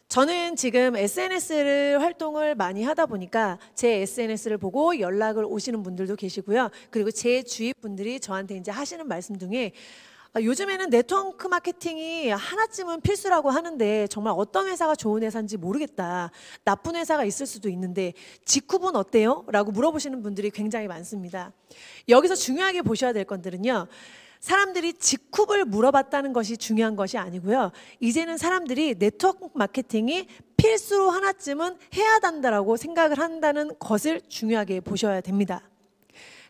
저는 지금 SNS를 활동을 많이 하다 보니까 제 SNS를 보고 연락을 오시는 분들도 계시고요. 그리고 제 주위 분들이 저한테 이제 하시는 말씀 중에 요즘에는 네트워크 마케팅이 하나쯤은 필수라고 하는데 정말 어떤 회사가 좋은 회사인지 모르겠다. 나쁜 회사가 있을 수도 있는데 직후분 어때요? 라고 물어보시는 분들이 굉장히 많습니다. 여기서 중요하게 보셔야 될 것들은요. 사람들이 직후를 물어봤다는 것이 중요한 것이 아니고요. 이제는 사람들이 네트워크 마케팅이 필수로 하나쯤은 해야 한다라고 생각을 한다는 것을 중요하게 보셔야 됩니다.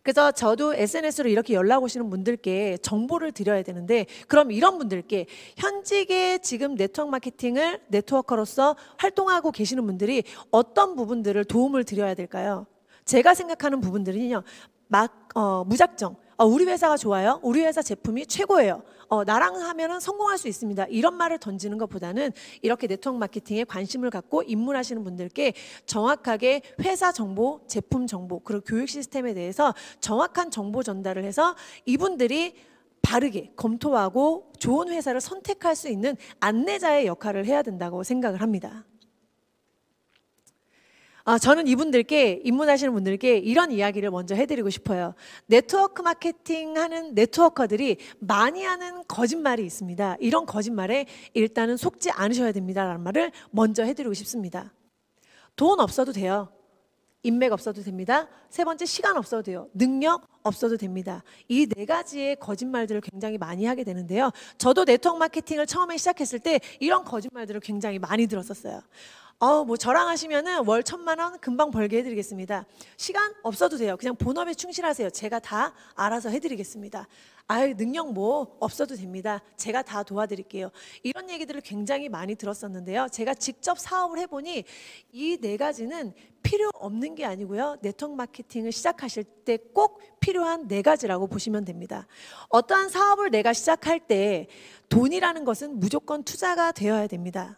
그래서 저도 SNS로 이렇게 연락 오시는 분들께 정보를 드려야 되는데, 그럼 이런 분들께 현직에 지금 네트워크 마케팅을 네트워커로서 활동하고 계시는 분들이 어떤 부분들을 도움을 드려야 될까요? 제가 생각하는 부분들은요, 무작정 우리 회사가 좋아요. 우리 회사 제품이 최고예요. 나랑 하면은 성공할 수 있습니다. 이런 말을 던지는 것보다는 이렇게 네트워크 마케팅에 관심을 갖고 입문하시는 분들께 정확하게 회사 정보, 제품 정보, 그리고 교육 시스템에 대해서 정확한 정보 전달을 해서 이분들이 바르게 검토하고 좋은 회사를 선택할 수 있는 안내자의 역할을 해야 된다고 생각을 합니다. 저는 이분들께, 입문하시는 분들께 이런 이야기를 먼저 해드리고 싶어요. 네트워크 마케팅 하는 네트워커들이 많이 하는 거짓말이 있습니다. 이런 거짓말에 일단은 속지 않으셔야 됩니다라는 말을 먼저 해드리고 싶습니다. 돈 없어도 돼요. 인맥 없어도 됩니다. 세 번째, 시간 없어도 돼요. 능력 없어도 됩니다. 이 네 가지의 거짓말들을 굉장히 많이 하게 되는데요. 저도 네트워크 마케팅을 처음에 시작했을 때 이런 거짓말들을 굉장히 많이 들었었어요. 뭐 저랑 하시면은 월 1,000만 원 금방 벌게 해드리겠습니다. 시간 없어도 돼요. 그냥 본업에 충실하세요. 제가 다 알아서 해드리겠습니다. 능력 뭐 없어도 됩니다. 제가 다 도와드릴게요. 이런 얘기들을 굉장히 많이 들었었는데요. 제가 직접 사업을 해보니 이 네 가지는 필요 없는 게 아니고요. 네트워크 마케팅을 시작하실 때 꼭 필요한 네 가지라고 보시면 됩니다. 어떠한 사업을 내가 시작할 때 돈이라는 것은 무조건 투자가 되어야 됩니다.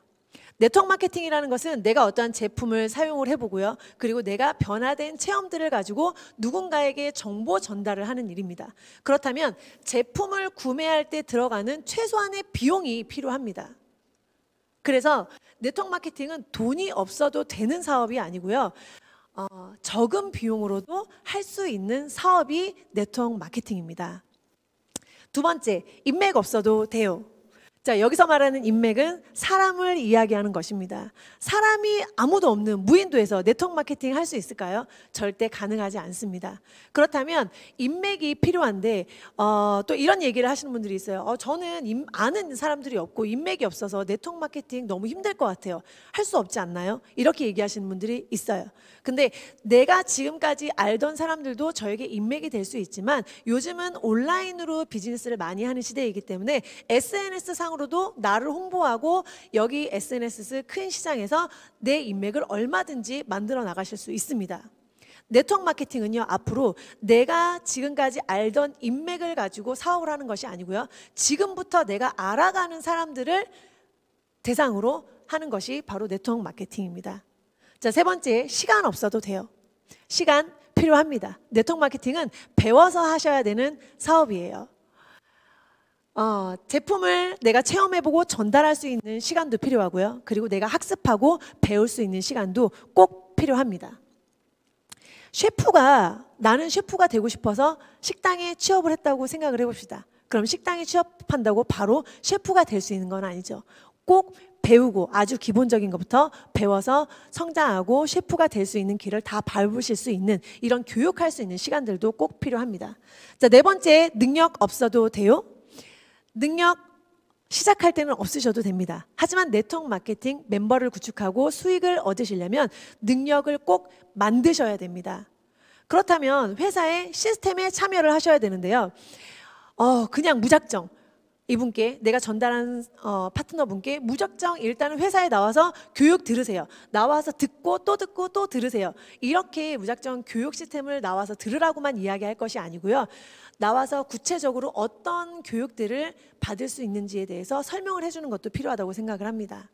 네트워크 마케팅이라는 것은 내가 어떠한 제품을 사용을 해보고요. 그리고 내가 변화된 체험들을 가지고 누군가에게 정보 전달을 하는 일입니다. 그렇다면 제품을 구매할 때 들어가는 최소한의 비용이 필요합니다. 그래서 네트워크 마케팅은 돈이 없어도 되는 사업이 아니고요. 적은 비용으로도 할 수 있는 사업이 네트워크 마케팅입니다. 두 번째, 인맥 없어도 돼요. 자, 여기서 말하는 인맥은 사람을 이야기하는 것입니다. 사람이 아무도 없는 무인도에서 네트워크 마케팅 할 수 있을까요? 절대 가능하지 않습니다. 그렇다면 인맥이 필요한데 또 이런 얘기를 하시는 분들이 있어요. 저는 아는 사람들이 없고 인맥이 없어서 네트워크 마케팅 너무 힘들 것 같아요. 할 수 없지 않나요? 이렇게 얘기하시는 분들이 있어요. 근데 내가 지금까지 알던 사람들도 저에게 인맥이 될 수 있지만 요즘은 온라인으로 비즈니스를 많이 하는 시대이기 때문에 SNS 상으로도 나를 홍보하고 여기 SNS 큰 시장에서 내 인맥을 얼마든지 만들어 나가실 수 있습니다. 네트워크 마케팅은요, 앞으로 내가 지금까지 알던 인맥을 가지고 사업을 하는 것이 아니고요. 지금부터 내가 알아가는 사람들을 대상으로 하는 것이 바로 네트워크 마케팅입니다. 자, 세 번째, 시간 없어도 돼요. 시간 필요합니다. 네트워크 마케팅은 배워서 하셔야 되는 사업이에요. 제품을 내가 체험해보고 전달할 수 있는 시간도 필요하고요. 그리고 내가 학습하고 배울 수 있는 시간도 꼭 필요합니다. 나는 셰프가 되고 싶어서 식당에 취업을 했다고 생각을 해봅시다. 그럼 식당에 취업한다고 바로 셰프가 될 수 있는 건 아니죠. 꼭 배우고 아주 기본적인 것부터 배워서 성장하고 셰프가 될 수 있는 길을 다 밟으실 수 있는 이런 교육할 수 있는 시간들도 꼭 필요합니다. 자, 네 번째, 능력 없어도 돼요? 능력 시작할 때는 없으셔도 됩니다. 하지만 네트워크 마케팅 멤버를 구축하고 수익을 얻으시려면 능력을 꼭 만드셔야 됩니다. 그렇다면 회사의 시스템에 참여를 하셔야 되는데요. 그냥 무작정 이분께 내가 전달한 파트너분께 무작정 일단은 회사에 나와서 교육 들으세요. 나와서 듣고 또 들으세요. 이렇게 무작정 교육 시스템을 나와서 들으라고만 이야기할 것이 아니고요. 나와서 구체적으로 어떤 교육들을 받을 수 있는지에 대해서 설명을 해주는 것도 필요하다고 생각을 합니다.